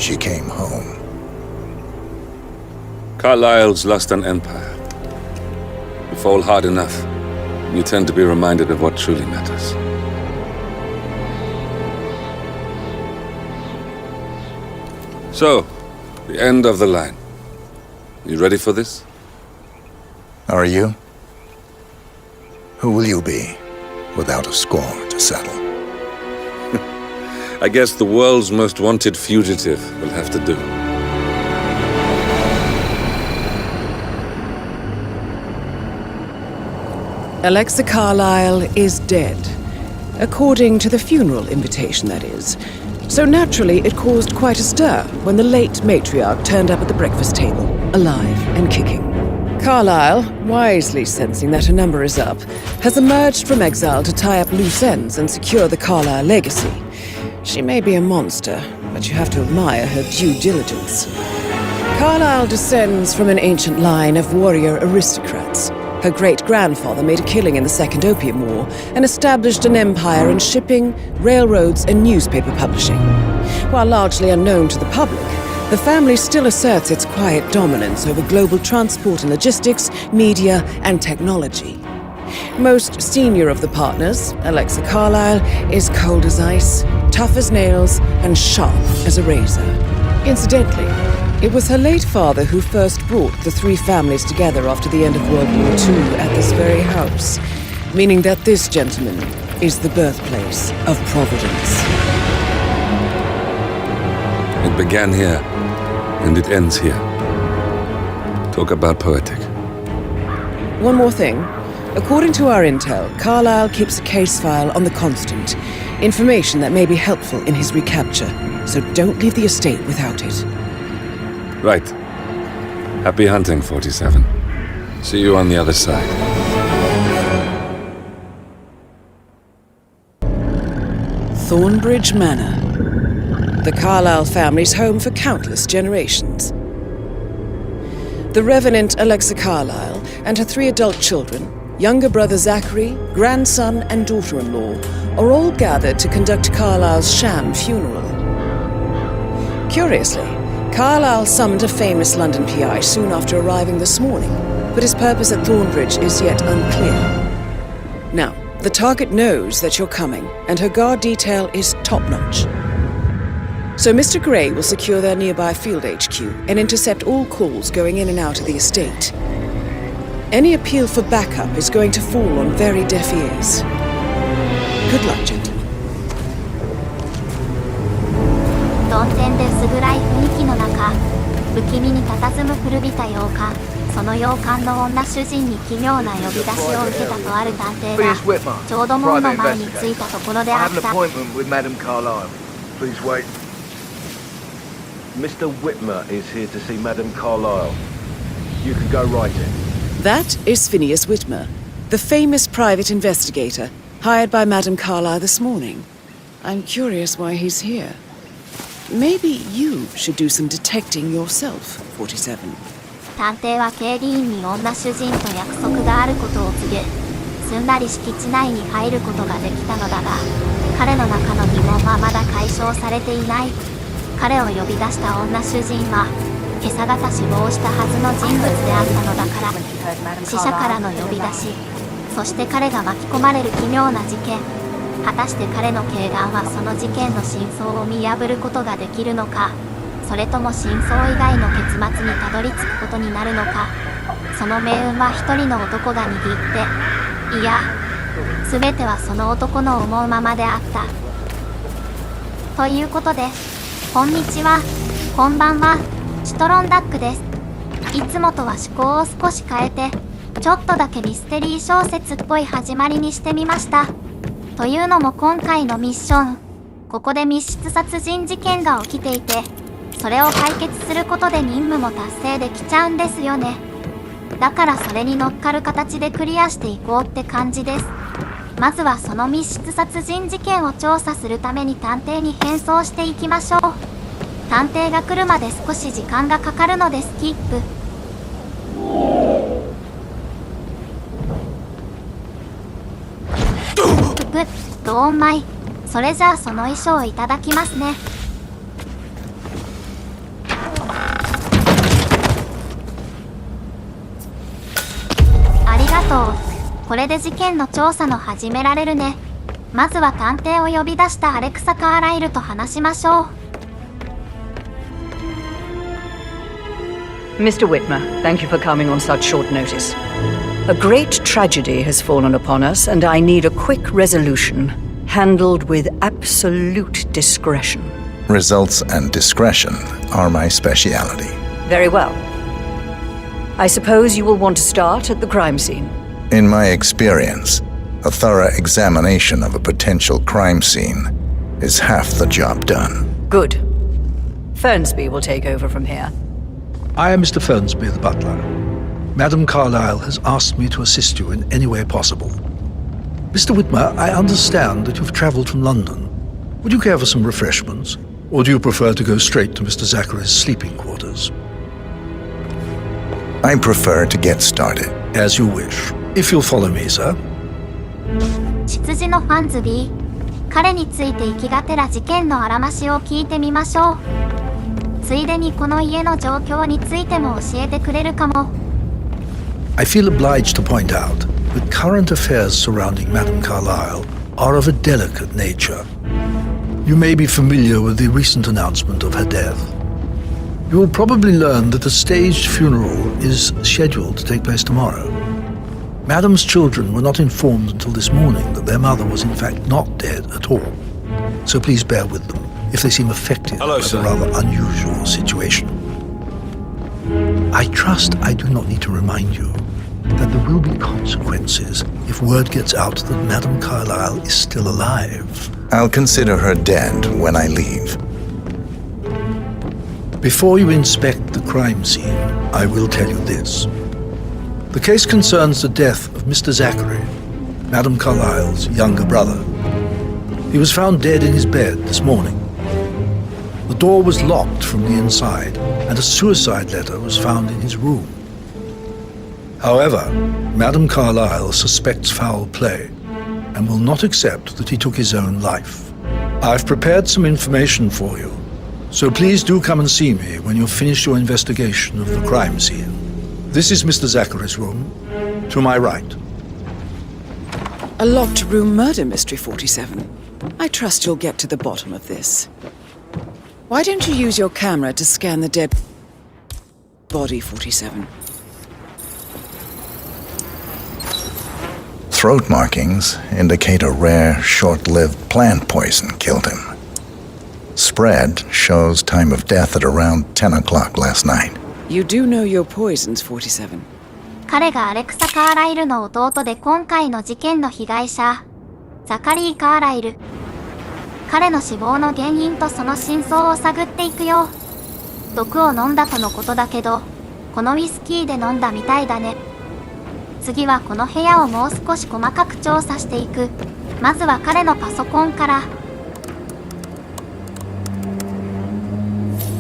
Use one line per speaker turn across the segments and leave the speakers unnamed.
she came home.
Carlyle's lost an empire. You fall hard enough, you tend to be reminded of what truly matters. So, the end of the line. You ready for this?
Are you? Who will you be, without a score to settle?
I guess the world's most wanted fugitive will have to do.
Alexa Carlyle is dead. According to the funeral invitation, that is. So naturally, it caused quite a stir when the late matriarch turned up at the breakfast table, alive and kicking. Carlyle, wisely sensing that her number is up, has emerged from exile to tie up loose ends and secure the Carlyle legacy. She may be a monster, but you have to admire her due diligence. Carlyle descends from an ancient line of warrior aristocrats. Her great-grandfather made a killing in the Second Opium War and established an empire in shipping, railroads, and newspaper publishing. While largely unknown to the public, the family still asserts its quiet dominance over global transport and logistics, media, and technology. Most senior of the partners, Alexa Carlyle, is cold as ice, tough as nails, and sharp as a razor. Incidentally, it was her late father who first brought the three families together after the end of World War II at this very house, meaning that this gentleman is the birthplace of Providence.
It began here, and it ends here. Talk about poetic.
One more thing. According to our intel, Carlyle keeps a case file on the Constant, information that may be helpful in his recapture, so don't leave the estate without it.
Right. Happy hunting, 47. See you on the other side.
Thornbridge Manor. The Carlyle family's home for countless generations. The Revenant Alexa Carlyle and her three adult children, younger brother Zachary, grandson and daughter-in-law, are all gathered to conduct Carlyle's sham funeral. Curiously, Carlyle summoned a famous London PI soon after arriving this morning, but his purpose at Thornbridge is yet unclear. Now, the target knows that you're coming, and her guard detail is top-notch. So Mr. Gray will secure their nearby field HQ and intercept all calls going in and out of the estate. Any appeal for backup is going to fall on very deaf ears. Good luck, gentlemen.
曇天で薄暗い雰囲気の中、不気味に佇む古びた洋館。その洋館の女主人に奇妙な呼び出しを受けたとある探偵がちょうど門の前に着いたところであった。
Mr. Whitmer is here to see Madame Carlyle. You can go right in.
That is Phineas Whitmer, the famous private investigator hired by Madame Carlyle this morning. I'm curious why he's here. Maybe you should do some detecting yourself, 47.
探偵は警備員に女主人と約束があることを告げ、すんなり敷地内に入ることができたのだが、彼の中の疑問はまだ解消されていない。彼を呼び出した女主人は今朝方死亡したはずの人物であったのだから、死者からの呼び出し、そして彼が巻き込まれる奇妙な事件。果たして彼の慧眼はその事件の真相を見破ることができるのか、それとも真相以外の結末にたどり着くことになるのか。その命運は一人の男が握って、いや、全てはその男の思うままであった。ということで、こんにちは、こんばんは、シュトロンダックです。いつもとは趣向を少し変えて、ちょっとだけミステリー小説っぽい始まりにしてみました。というのも今回のミッション、ここで密室殺人事件が起きていて、それを解決することで任務も達成できちゃうんですよね。だからそれに乗っかる形でクリアしていこうって感じです。まずはその密室殺人事件を調査するために探偵に変装していきましょう。探偵が来るまで少し時間がかかるのでスキップ。ドーンマイ。それじゃあその衣装をいただきますね。これで事件の調査の始められるね。まずは探偵を呼び出したアレクサ・カーライルと話しましょう。
Mr. Whitmer, thank you for coming on such short notice. A great tragedy has fallen upon us, and I need a quick resolution, handled with absolute discretion.
Results and discretion are my speciality.
Very well. I suppose you will want to start at the crime scene.
In my experience, a thorough examination of a potential crime scene is half the job done.
Good. Fernsby will take over from here.
I am Mr. Fernsby, the butler. Madam Carlyle has asked me to assist you in any way possible. Mr. Whitmer, I understand that you've travelled from London. Would you care for some refreshments? Or do you prefer to go straight to Mr. Zachary's sleeping quarters?
I prefer to get started.
As you wish. If you'll follow me, sir.
執事のファンズビー。彼について行きがてら事件のあらましを聞いてみましょう。ついでにこの家の状況についても教えてくれるかも。
I feel obliged to point out that current affairs surrounding Madame Carlyle are of a delicate nature. You may be familiar with the recent announcement of her death. You will probably learn that a staged funeral is scheduled to take place tomorrow. Madame's children were not informed until this morning that their mother was in fact not dead at all. So please bear with them if they seem affected by the rather unusual situation. I trust I do not need to remind you that there will be consequences if word gets out that Madame Carlyle is still alive.
I'll consider her dead when I leave.
Before you inspect the crime scene, I will tell you this. The case concerns the death of Mr. Zachary, Madame Carlyle's younger brother. He was found dead in his bed this morning. The door was locked from the inside, and a suicide letter was found in his room. However, Madame Carlyle suspects foul play and will not accept that he took his own life. I've prepared some information for you, so please do come and see me when you've finished your investigation of the crime scene. This is Mr. Zachary's room, to my right.
A locked room murder mystery, 47. I trust you'll get to the bottom of this. Why don't you use your camera to scan the dead body, 47?
Throat markings indicate a rare, short-lived plant poison killed him. Spread shows time of death at around 10 o'clock last night.
You do know your poisons, 47.
彼がアレクサ・カーライルの弟で今回の事件の被害者、ザカリー・カーライル。彼の死亡の原因とその真相を探っていくよ。毒を飲んだとのことだけど、このウイスキーで飲んだみたいだね。次はこの部屋をもう少し細かく調査していく。まずは彼のパソコンから。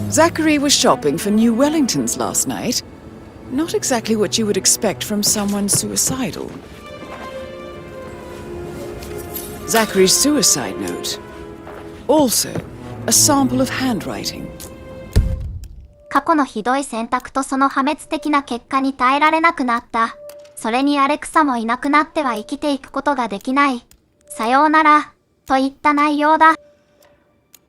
Zachary was shopping for new Wellingtons last night. Not exactly what you would expect from someone suicidal. Zachary's suicide note. Also, a sample of handwriting.
過去のひどい選択とその破滅的な結果に耐えられなくなった。それにアレクサもいなくなっては生きていくことができない。さようなら、といった内容だ。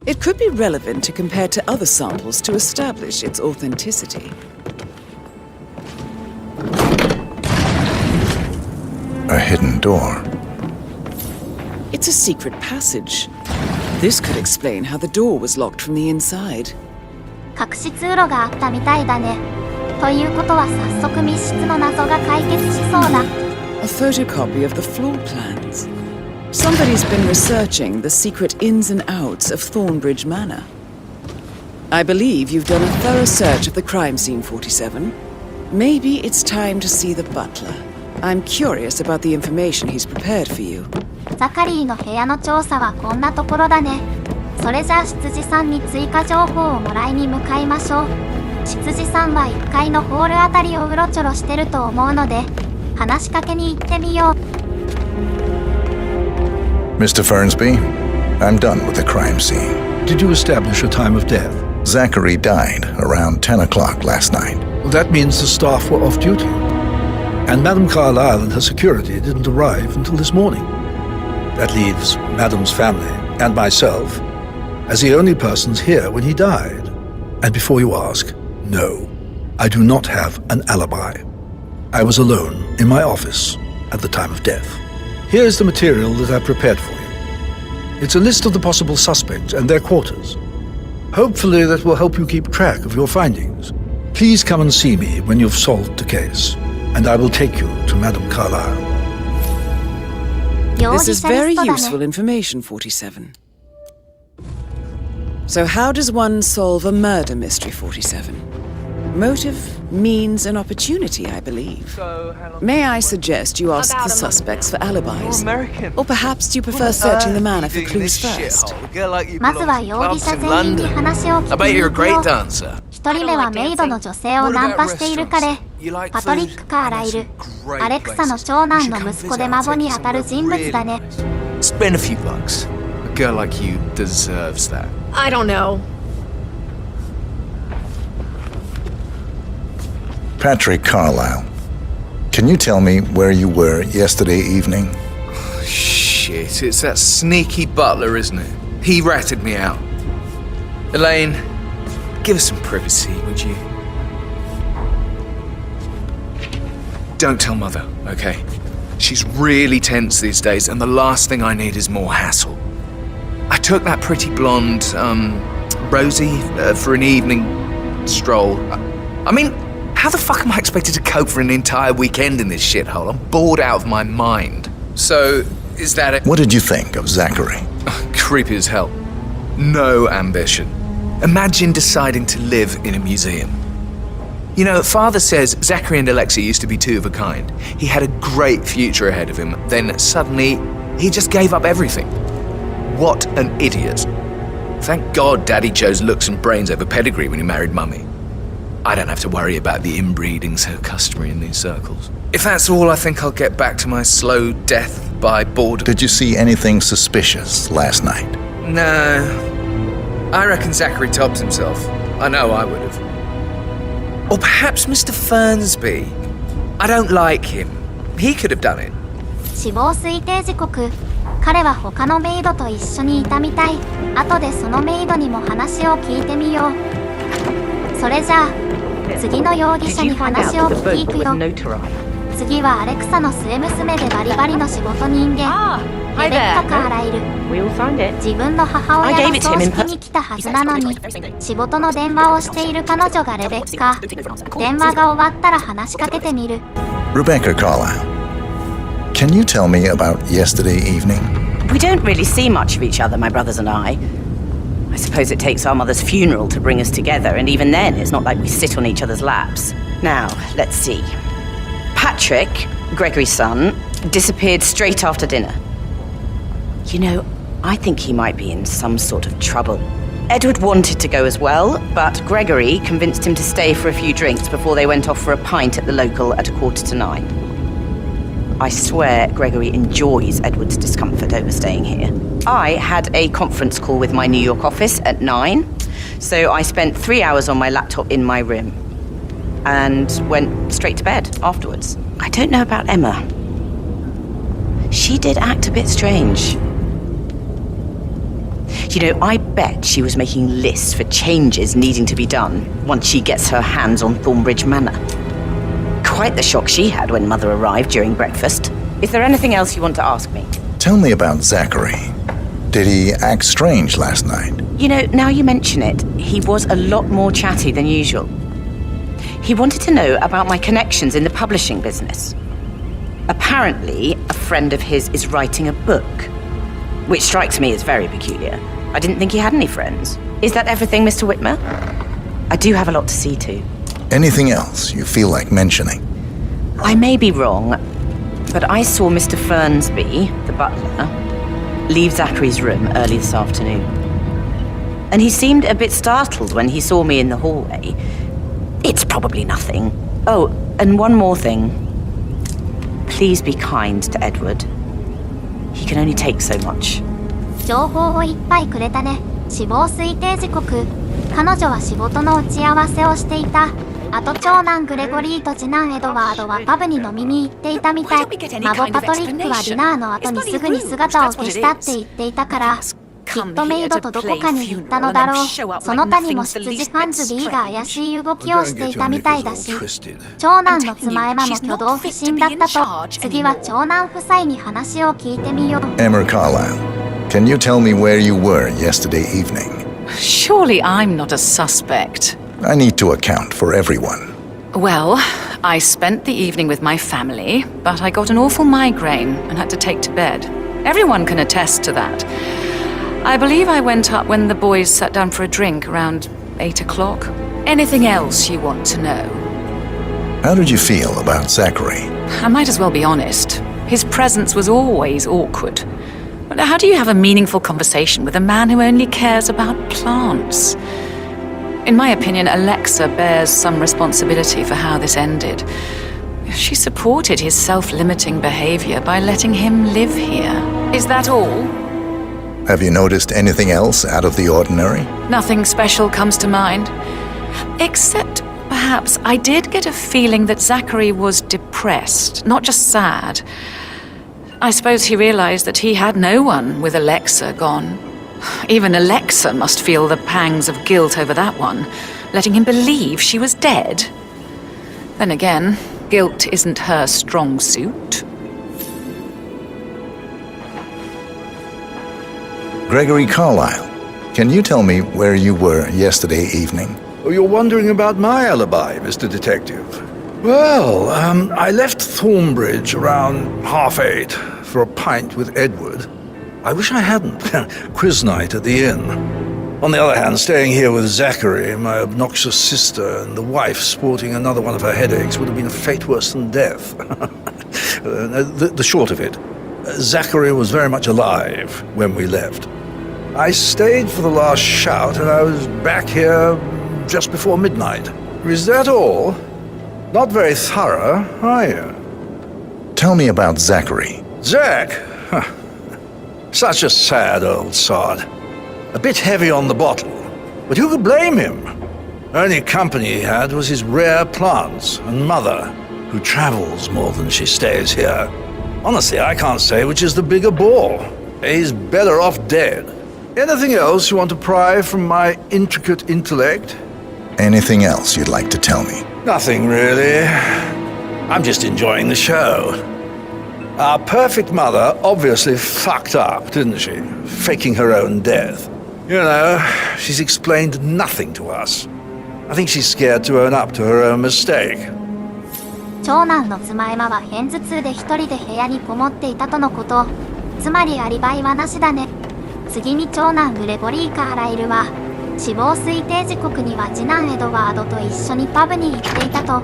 It could be relevant to compare to other samples to establish its authenticity.
A hidden door.
It's a secret passage. This could explain how the door was locked from the inside.
隠し通路があったみたいだね。ということは早速密室の謎が解決しそうだ。
A photocopy of the floor plans. Somebody's been researching the secret ins and outs of Thornbridge Manor. I believe you've done a thorough search of the crime scene, 47. Maybe it's time to see the butler. I'm curious about the information he's prepared for you.
ザカリーの部屋の調査はこんなところだね。それじゃあ執事さんに追加情報をもらいに向かいましょう。執事さんは1階のホールあたりをうろちょろしてると思うので、話しかけに行ってみよう。
Mr. Fernsby, I'm done with the crime scene.
Did you establish a time of death?
Zachary died around 10 o'clock last night.
Well, that means the staff were off duty. And Madame Carlyle and her security didn't arrive until this morning. That leaves Madame's family and myself as the only persons here when he died. And before you ask, no, I do not have an alibi. I was alone in my office at the time of death. Here is the material that I prepared for you. It's a list of the possible suspects and their quarters. Hopefully that will help you keep track of your findings. Please come and see me when you've solved the case, and I will take you to Madame Carlyle.
This is very useful information, 47. So how does one solve a murder mystery, 47? Motive, means, and opportunity, I believe. May I suggest you ask the suspects for alibis? Or perhaps you prefer searching the manor for clues first?
まずは容疑者全員に話を聞きに行くよ。一人目はメイドの女性をナンパしている彼、パトリック・カーライル。アレクサの長男の息子で孫にあたる人物だね。
Spend a few bucks. A girl like you deserves that.
I don't know.
Patrick Carlyle, can you tell me where you were yesterday evening?
Oh, shit, it's that sneaky butler, isn't it? He ratted me out. Elaine, give us some privacy, would you? Don't tell Mother, okay? She's really tense these days, and the last thing I need is more hassle. I took that pretty blonde, Rosie, for an evening stroll. I mean, how the fuck am I expected to cope for an entire weekend in this shithole? I'm bored out of my mind. So, is that it?
What did you think of Zachary?
Creepy as hell. No ambition. Imagine deciding to live in a museum. You know, Father says Zachary and Alexia used to be two of a kind. He had a great future ahead of him, then suddenly he just gave up everything. What an idiot. Thank God Daddy chose looks and brains over pedigree when he married Mummy. I don't have to worry about the inbreeding so customary in these circles. If that's all, I think I'll get back to my slow death by boredom.
Did you see anything suspicious last night?
No. I reckon Zachary tops himself. I know I would have. Or perhaps Mr. Fernsby. I don't like him. He could have done it.
死亡推定時刻。彼は他のメイドと一緒にいたみたい。後でそのメイドにも話を聞いてみよう。それじゃあ、次の容疑者に話を聞き行くよ。次はアレクサの末娘でバリバリの仕事人間、レベッカ・カーライル。自分の母親が葬式に来たはずなのに、仕事の電話をしている彼女がレベッカ。電話が終わったら話しかけてみる。
Rebecca Carlyle, can you tell me about yesterday evening?
We don't really see much of each other, my brothers and I suppose it takes our mother's funeral to bring us together, and even then, it's not like we sit on each other's laps. Now, let's see. Patrick, Gregory's son, disappeared straight after dinner. You know, I think he might be in some sort of trouble. Edward wanted to go as well, but Gregory convinced him to stay for a few drinks before they went off for a pint at the local at 9:15. I swear Gregory enjoys Edward's discomfort over staying here. I had a conference call with my New York office at 9, so I spent 3 hours on my laptop in my room and went straight to bed afterwards. I don't know about Emma. She did act a bit strange. You know, I bet she was making lists for changes needing to be done once she gets her hands on Thornbridge Manor. Quite the shock she had when Mother arrived during breakfast. Is there anything else you want to ask me?
Tell me about Zachary. Did he act strange last night?
You know, now you mention it, he was a lot more chatty than usual. He wanted to know about my connections in the publishing business. Apparently, a friend of his is writing a book, which strikes me as very peculiar. I didn't think he had any friends. Is that everything, Mr. Whitmer? I do have a lot to see to.
Anything else you feel like mentioning?
I may be wrong, but I saw Mr. Fernsby, the butler, leave Zachary's room early this afternoon. And he seemed a bit startled when he saw me in the hallway. It's probably nothing. Oh, and one more thing. Please be kind to Edward. He can only take so much.
情報をいっぱいくれたね。死亡推定時刻。彼女は仕事の打ち合わせをしていた。あと長男グレゴリーと次男エドワードはパブに飲みに行っていたみたい。孫パトリックはディナーの後にすぐに姿を消したって言っていたから、きっとメイドとどこかに行ったのだろう。その他にも執事ファンズ B が怪しい動きをしていたみたいだし、長男の妻エマも挙動不審だったと。次は長男夫妻に話を聞いてみよう。
Emma Carlyle, can you tell me where you were yesterday evening?
Surely I'm not a suspect.
I need to account for everyone.
Well, I spent the evening with my family, but I got an awful migraine and had to take to bed. Everyone can attest to that. I believe I went up when the boys sat down for a drink around 8 o'clock. Anything else you want to know?
How did you feel about Zachary?
I might as well be honest. His presence was always awkward. But how do you have a meaningful conversation with a man who only cares about plants? In my opinion, Alexa bears some responsibility for how this ended. She supported his self-limiting behavior by letting him live here. Is that all?
Have you noticed anything else out of the ordinary?
Nothing special comes to mind. Except, perhaps, I did get a feeling that Zachary was depressed, not just sad. I suppose he realized that he had no one with Alexa gone. Even Alexa must feel the pangs of guilt over that one, letting him believe she was dead. Then again, guilt isn't her strong suit.
Gregory Carlyle, can you tell me where you were yesterday evening?
Oh, you're wondering about my alibi, Mr. Detective. Well, I left Thornbridge around 8:30 for a pint with Edward. I wish I hadn't. Quiz night at the inn. On the other hand, staying here with Zachary, my obnoxious sister, and the wife sporting another one of her headaches would have been a fate worse than death. The short of it, Zachary was very much alive when we left. I stayed for the last shout and I was back here just before midnight. Is that all? Not very thorough, are you?
Tell me about Zachary.
Zach? Huh. Such a sad old sod. A bit heavy on the bottle, but who could blame him? Only company he had was his rare plants and mother, who travels more than she stays here. Honestly, I can't say which is the bigger bore. He's better off dead. Anything else you want to pry from my intricate intellect?
Anything else you'd like to tell me?
Nothing really. I'm just enjoying the show. Our perfect mother obviously fucked up, didn't she? Faking her own death. You know, she's explained nothing to us. I think she's scared to own up to her own mistake.
長男の妻エマは片頭痛で一人で部屋にこもっていたとのこと。つまりアリバイはなしだね。次に長男グレゴリー・カーライルは死亡推定時刻には次男エドワードと一緒にパブに行っていたと。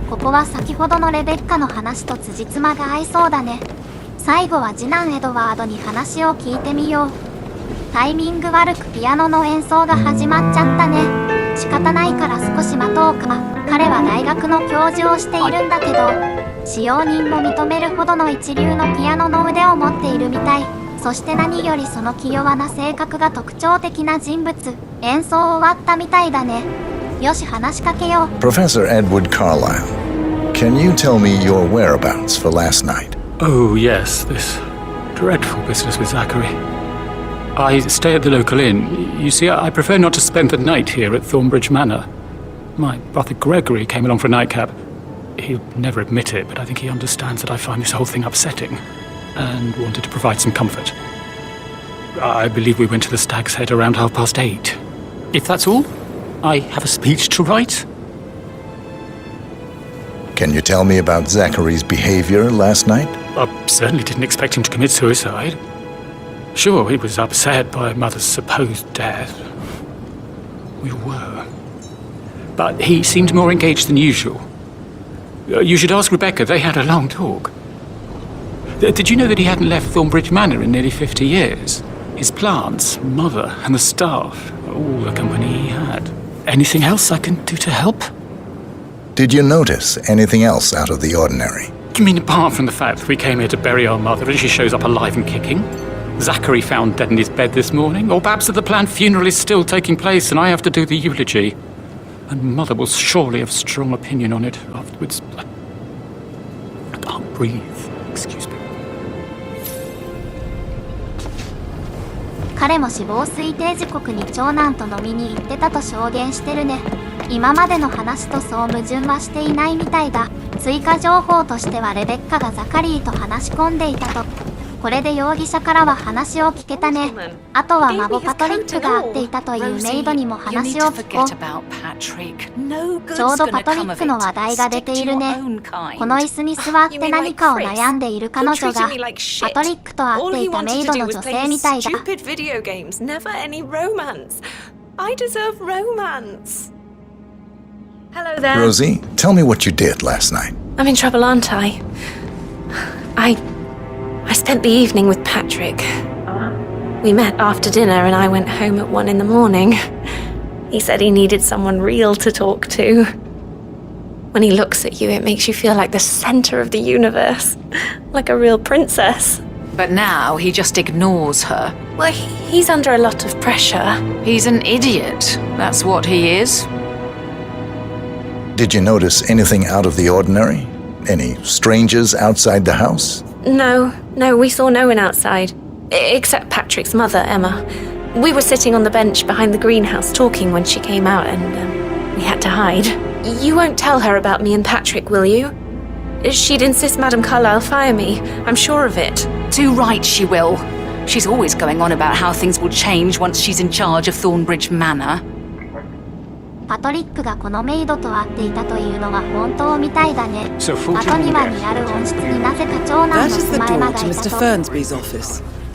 ここは先ほどのレベッカの話と辻褄が合いそうだね。最後は次男エドワードに話を聞いてみよう。タイミング悪くピアノの演奏が始まっちゃったね。仕方ないから少し待とうか。彼は大学の教授をしているんだけど、使用人も認めるほどの一流のピアノの腕を持っているみたい。そして何よりその気弱な性格が特徴的な人物。演奏終わったみたいだね。よし、話しかけよう。
Professor Edward Carlyle, can you tell me your whereabouts for last night?
Oh, yes, this dreadful business with Zachary. I stay at the local inn. You see, I prefer not to spend the night here at Thornbridge Manor. My brother Gregory came along for a nightcap. He'll never admit it, but I think he understands that I find this whole thing upsetting and wanted to provide some comfort. I believe we went to the Stag's Head around 8:30. If that's all, I have a speech to write.
Can you tell me about Zachary's behavior last night?
I certainly didn't expect him to commit suicide. Sure, he was upset by Mother's supposed death. We were. But he seemed more engaged than usual. You should ask Rebecca. They had a long talk. Did you know that he hadn't left Thornbridge Manor in nearly 50 years? His plants, Mother, and the staff, all the company he had. Anything else I can do to help?
Did you notice anything else out of the ordinary?
You mean apart from the fact that we came here to bury our mother and she shows up alive and kicking? Zachary found dead in his bed this morning? Or perhaps that the planned funeral is still taking place and I have to do the eulogy? And Mother will surely have strong opinion on it afterwards. I can't breathe. Excuse me.
彼も死亡推定時刻に長男と飲みに行ってたと証言してるね。今までの話とそう矛盾はしていないみたいだ。追加情報としてはレベッカがザカリーと話し込んでいたと。これで容疑者からは話を聞けたね。あとは孫パトリックが会っていたというメイドにも話を聞こう。ちょうどパトリックの話題が出ているね。この椅子に座って何かを悩んでいる彼女がパトリックと会っていたメイドの女性みたいだ。
Hello there.
Rosie, tell me what you did last night.
I'm in trouble, aren't I? I spent the evening with Patrick. We met after dinner and I went home at 1 a.m. He said he needed someone real to talk to. When he looks at you, it makes you feel like the center of the universe. Like a real princess.
But now he just ignores her.
Well, he's under a lot of pressure.
He's an idiot. That's what he is.
Did you notice anything out of the ordinary? Any strangers outside the house?
No, we saw no one outside. Except Patrick's mother, Emma. We were sitting on the bench behind the greenhouse talking when she came out and we had to hide. You won't tell her about me and Patrick, will you? She'd insist Madame Carlyle fire me. I'm sure of it.
Too right she will. She's always going on about how things will change once she's in charge of Thornbridge Manor.
パトリックがこのメイドと会っていたというのは本当みたいだね。パト庭にある温室になぜか長男のスマエマがいたと。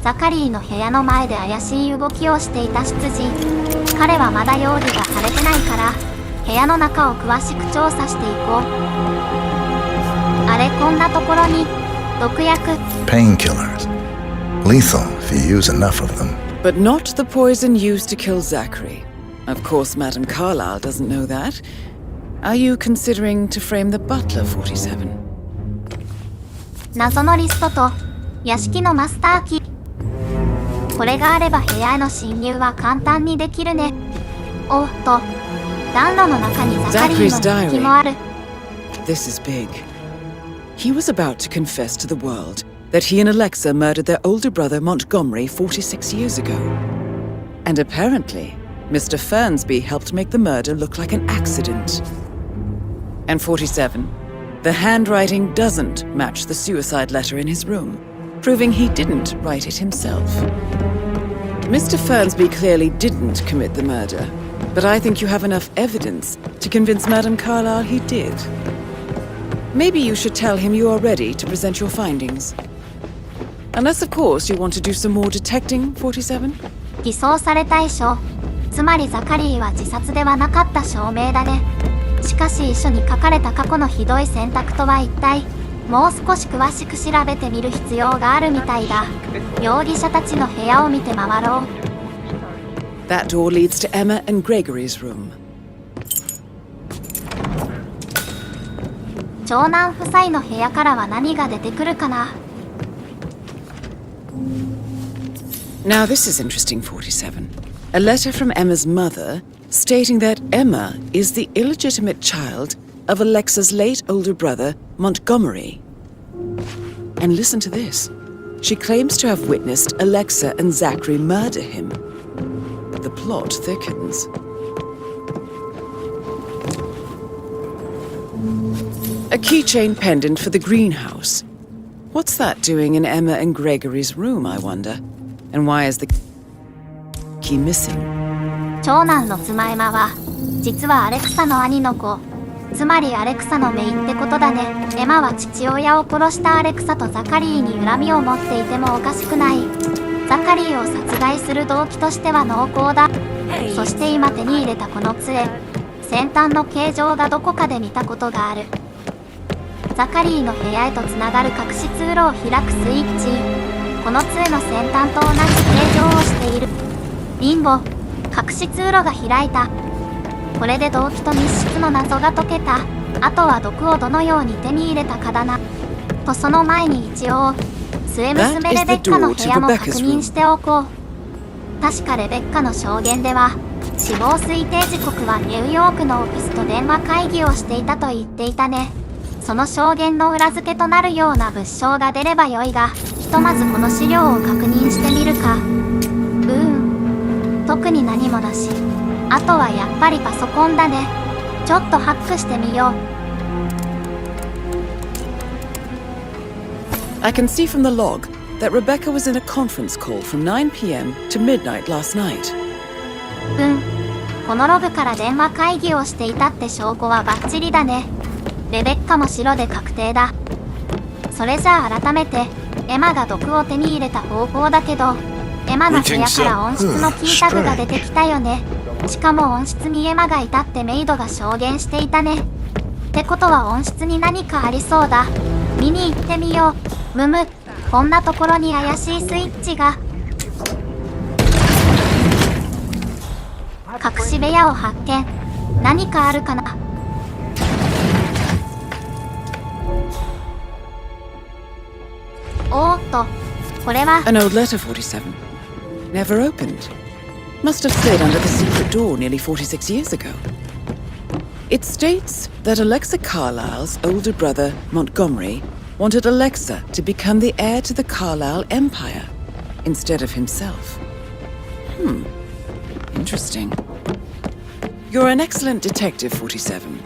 ザカリーの部屋の前で怪しい動きをしていた執事。彼はまだ容疑が晴れてないから部屋の中を詳しく調査していこう。あれ、こんなところに毒薬。
Painkillers. Lethal if you use enough of them.
But not the poison used to kill Zachary.Of course, Madame Carlyle doesn't know that. Are you considering to frame the butler, 47?
謎のリストと屋敷のマスターキー。これがあれば部屋への侵入は簡単にできるね。おっと、暖炉の中にザカリーの日記もある。
This is big. He was about to confess to the world that he and Alexa murdered their older brother Montgomery 46 years ago. And apparently...Mr. Fernsby helped make the murder look like an accident. And 47, the handwriting doesn't match the suicide letter in his room, proving he didn't write it himself. Mr. Fernsby clearly didn't commit the murder, but I think you have enough evidence to convince Madame Carlyle he did. Maybe you should tell him you are ready to present your findings. Unless, of course, you want to do some more detecting, 47?
偽装された遺書。つまりザカリーは自殺ではなかった証明だね。しかし遺書に書かれた過去のひどい選択とは一体。もう少し詳しく調べてみる必要があるみたいだ。容疑者たちの部屋を見て回ろう。
That door leads to Emma and Gregory's room.
長男夫妻の部屋からは何が出てくるかな。
Now this is interesting, 47.A letter from Emma's mother stating that Emma is the illegitimate child of Alexa's late older brother, Montgomery. And listen to this. She claims to have witnessed Alexa and Zachary murder him. The plot thickens. A keychain pendant for the greenhouse. What's that doing in Emma and Gregory's room, I wonder? And why is the key missing?
長男の妻エマは実はアレクサの兄の子、つまりアレクサの姪ってことだね。エマは父親を殺したアレクサとザカリーに恨みを持っていてもおかしくない。ザカリーを殺害する動機としては濃厚だ。そして今手に入れたこの杖、先端の形状がどこかで見たことがある。ザカリーの部屋へとつながる隠し通路を開くスイッチ。この杖の先端と同じ形状をしている。ビンゴ、隠し通路が開いた。これで動機と密室の謎が解けた。あとは毒をどのように手に入れたかだな。とその前に一応末娘レベッカの部屋も確認しておこう。確かレベッカの証言では、死亡推定時刻はニューヨークのオフィスと電話会議をしていたと言っていたね。その証言の裏付けとなるような物証が出ればよいが、ひとまずこの資料を確認してみるか。特に何もなし。あとはやっぱりパソコンだね。ちょっとハックしてみよう。
I can see from the log that Rebecca was in a conference call from 9 p.m. to midnight last night.
このログから電話会議をしていたって証拠はバッチリだね。レベッカも白で確定だ。それじゃあ改めて、エマが毒を手に入れた方法だけど、エマの部屋から温室のキータグが出てきたよね。しかも温室にエマがいたってメイドが証言していたね。ってことは温室に何かありそうだ。見に行ってみよう。こんなところに怪しいスイッチが。隠し部屋を発見。何かあるかな。おーっと、これは
An old letter, 47. Never opened. Must have stayed under the secret door nearly 46 years ago. It states that Alexa Carlyle's older brother, Montgomery, wanted Alexa to become the heir to the Carlyle empire instead of himself. Interesting. You're an excellent detective, 47.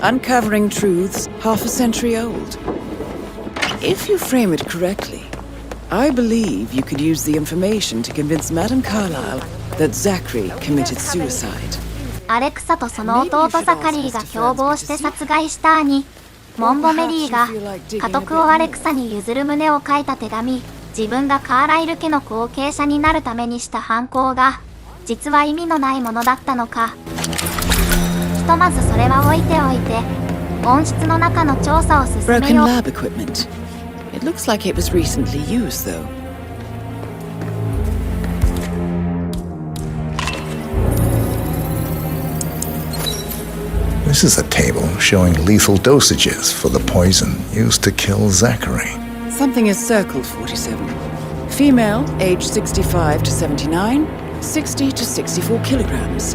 Uncovering truths half a century old. If you frame it correctly, I believe you could use the information to convince Madame Carlyle that Zachary committed suicide.
アレクサとその弟ザカリーが共謀して殺害した兄、モンゴメリーが家督をアレクサに譲る旨を書いた手紙、自分がカーライル家の後継者になるためにした犯行が、実は意味のないものだったのか。ひとまずそれは置いておいて、温室の中の調査を進めよう。
Broken lab equipment. It looks like it was recently used, though.
This is a table showing lethal dosages for the poison used to kill Zachary.
Something is circled, 47. Female, age 65 to 79, 60 to 64 kilograms.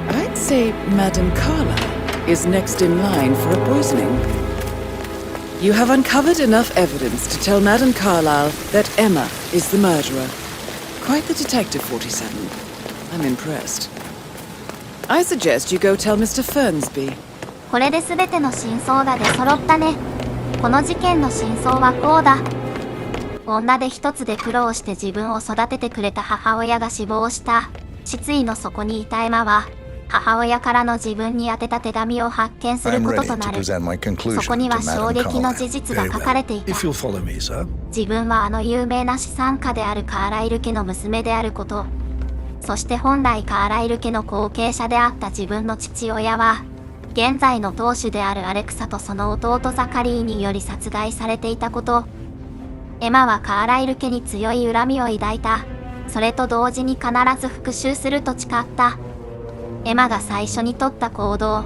I'd say Madame Carlyle is next in line for a poisoning. You have uncovered enough evidence to tell Madame Carlyle that Emma is the murderer. Quite the detective, 47. I'm impressed. I suggest you go tell Mr. Fernsby.
これで全ての真相が出揃ったね。この事件の真相はこうだ。女で一つで苦労して自分を育ててくれた母親が死亡した。失意の底にいたエマは、母親からの自分に宛てた手紙を発見することとなる。そこには衝撃の事実が書かれていた。自分はあの有名な資産家であるカーライル家の娘であること。そして本来カーライル家の後継者であった自分の父親は、現在の当主であるアレクサとその弟ザカリーにより殺害されていたこと。エマはカーライル家に強い恨みを抱いた。それと同時に必ず復讐すると誓った。エマが最初に取った行動。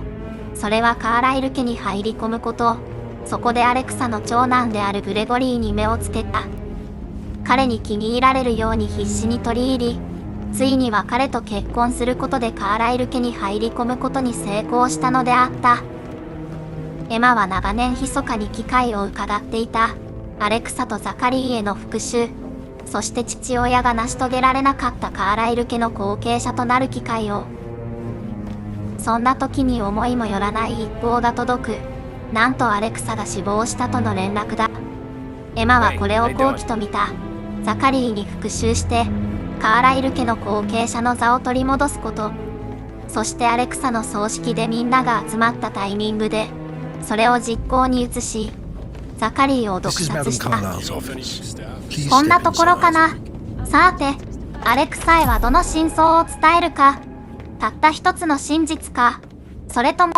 それはカーライル家に入り込むこと。そこでアレクサの長男であるグレゴリーに目をつけた。彼に気に入られるように必死に取り入り、ついには彼と結婚することでカーライル家に入り込むことに成功したのであった。エマは長年密かに機会を伺っていた。アレクサとザカリーへの復讐、そして父親が成し遂げられなかったカーライル家の後継者となる機会を。そんな時に思いもよらない一報が届く。なんとアレクサが死亡したとの連絡だ。エマはこれを好機と見た。ザカリーに復讐して、カーライル家の後継者の座を取り戻すこと。そしてアレクサの葬式でみんなが集まったタイミングで、それを実行に移し、ザカリーを毒殺した。こんなところかな。さて、アレクサへはどの真相を伝えるか。たった一つの真実か。それとも。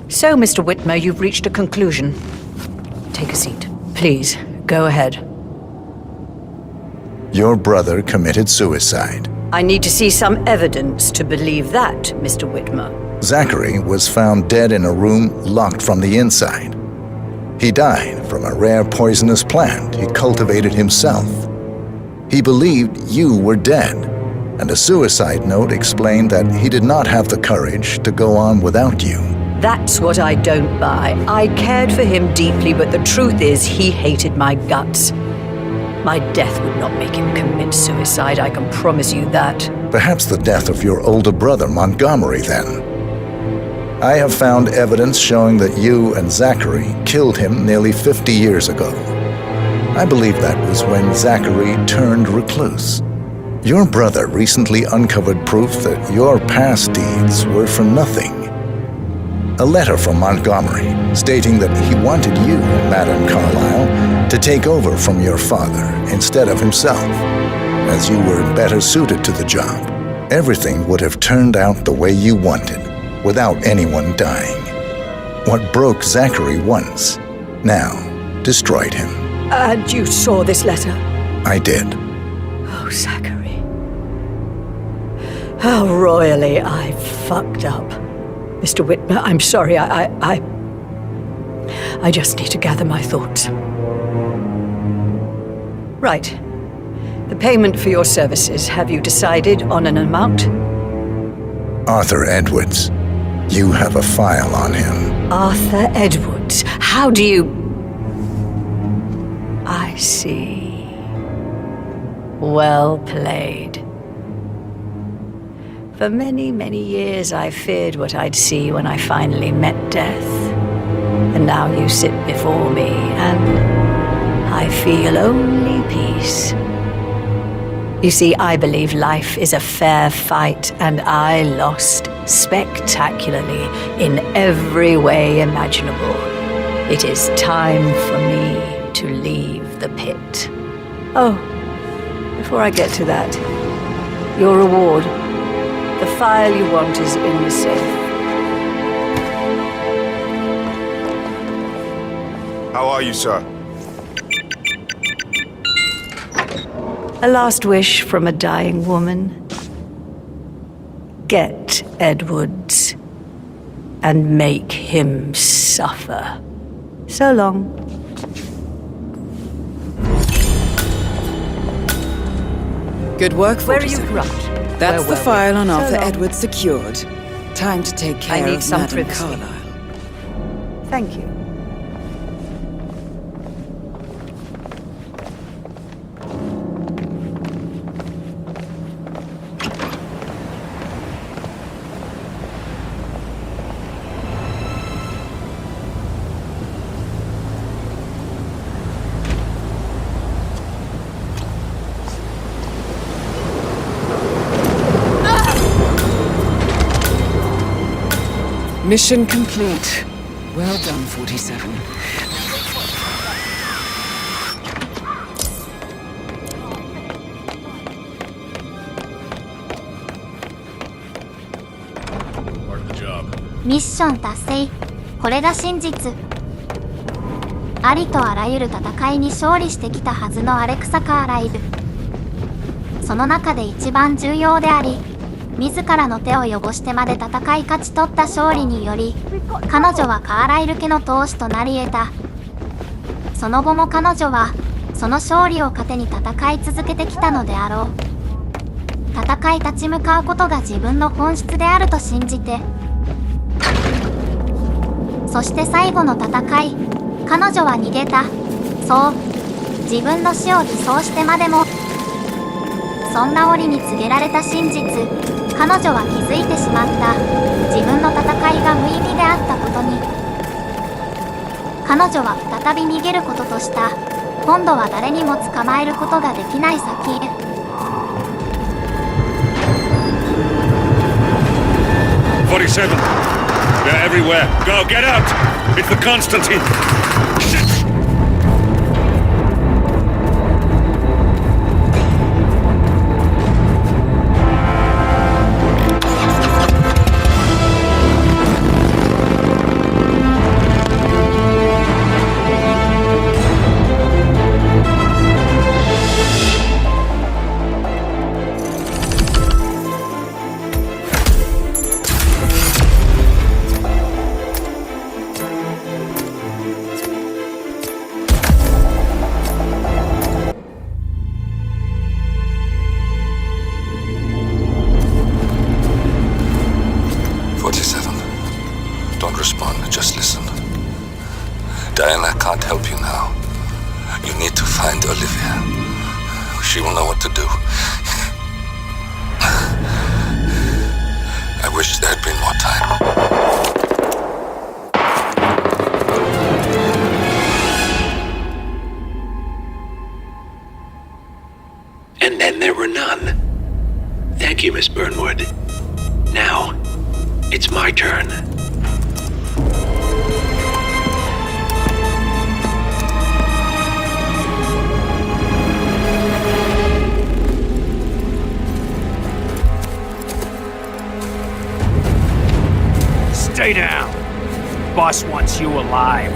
So, Mr. Whitmer, you've reached a conclusion. Take a seat. Please, go ahead.
Your brother committed suicide.
I need to see some evidence to believe that, Mr. Whitmer.
Zachary was found dead in a room locked from the inside. He died from a rare poisonous plant he cultivated himself. He believed you were dead, and a suicide note explained that he did not have the courage to go on without you.
That's what I don't buy. I cared for him deeply, but the truth is he hated my guts. My death would not make him commit suicide, I can promise you that.
Perhaps the death of your older brother, Montgomery, then. I have found evidence showing that you and Zachary killed him nearly 50 years ago. I believe that was when Zachary turned recluse. Your brother recently uncovered proof that your past deeds were for nothing. A letter from Montgomery stating that he wanted you, Madame Carlyle, to take over from your father instead of himself, as you were better suited to the job. Everything would have turned out the way you wanted, without anyone dying. What broke Zachary once, now destroyed him.
And you saw this letter?
I did.
Oh, Zachary. How royally I fucked up. Mr. Whitmer, I'm sorry, I just need to gather my thoughts. Right. The payment for your services, have you decided on an amount?
Arthur Edwards. You have a file on him.
Arthur Edwards? How do you... I see. Well played. For many, many years I feared what I'd see when I finally met death. And now you sit before me, and I feel only peace. You see, I believe life is a fair fight, and I lost spectacularly in every way imaginable. It is time for me to leave the pit. Oh, before I get to that, your reward. The file you want is in the safe.
How are you, sir?
A last wish from a dying woman. Get Edwards and make him suffer. So long.
Good work,
Where are you
47.
corrupt?
That's
Where
the
were
file
we?
on
So
Arthur
long.
Edwards secured. Time to take care
need
of
some
Madame
privacy.
Carlyle.
Thank you.
Mission complete. Well done, 47.
「ミッション達成。これが真実。ありとあらゆる戦いに勝利してきたはずのアレクサカーライル。その中で一番重要であり、自らの手を汚してまで戦い勝ち取った勝利により、彼女はカーライル家の当主となり得た。その後も彼女はその勝利を糧に戦い続けてきたのであろう。戦い立ち向かうことが自分の本質であると信じて、そして最後の戦い、彼女は逃げた。そう、自分の死を偽装してまでも。そんな折に告げられた真実、彼女は気づいてしまった。自分の戦いが無意味であったことに。彼女は再び逃げることとした。今度は誰にも捕まえることができない先へ。
47! They're everywhere! Go, get out! It's the Constantine! Shit! Just listen. Diana can't help you now. You need to find Olivia. She will know what to do. I wish there had been more time.
And then there were none. Thank you, Miss Burnwood. Now, it's my turn.
Stay down. Boss wants you alive.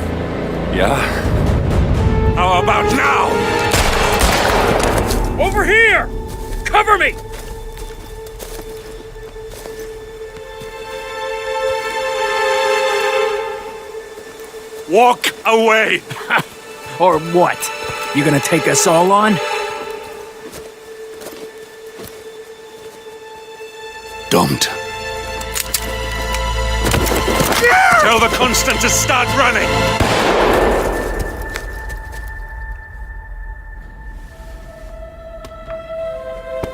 Yeah?
How about now? Over here! Cover me! Walk away! Or what? You gonna take us all on?
Don't.
Tell the Constant to start running!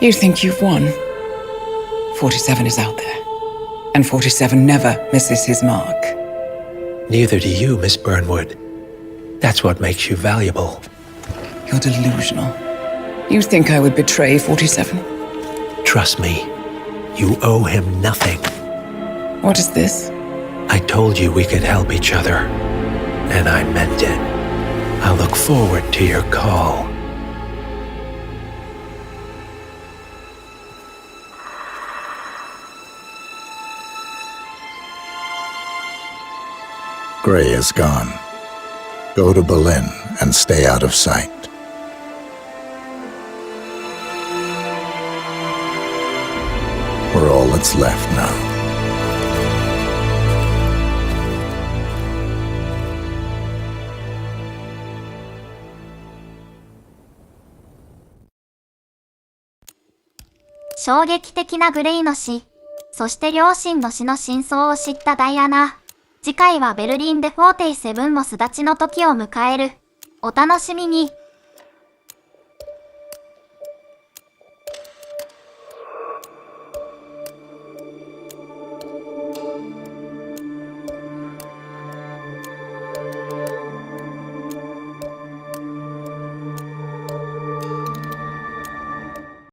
You think you've won? 47 is out there. And 47 never misses his mark.
Neither do you, Miss Burnwood. That's what makes you valuable.
You're delusional. You think I would betray 47?
Trust me, you owe him nothing.
What is this?
I told you we could help each other, and I meant it. I'll look forward to your call.
Gray is gone. Go to Berlin and stay out of sight. We're all that's left now.
「衝撃的なグレイの死、そして両親の死の真相を知ったダイアナ。次回はベルリンで47も巣立ちの時を迎える。お楽しみに。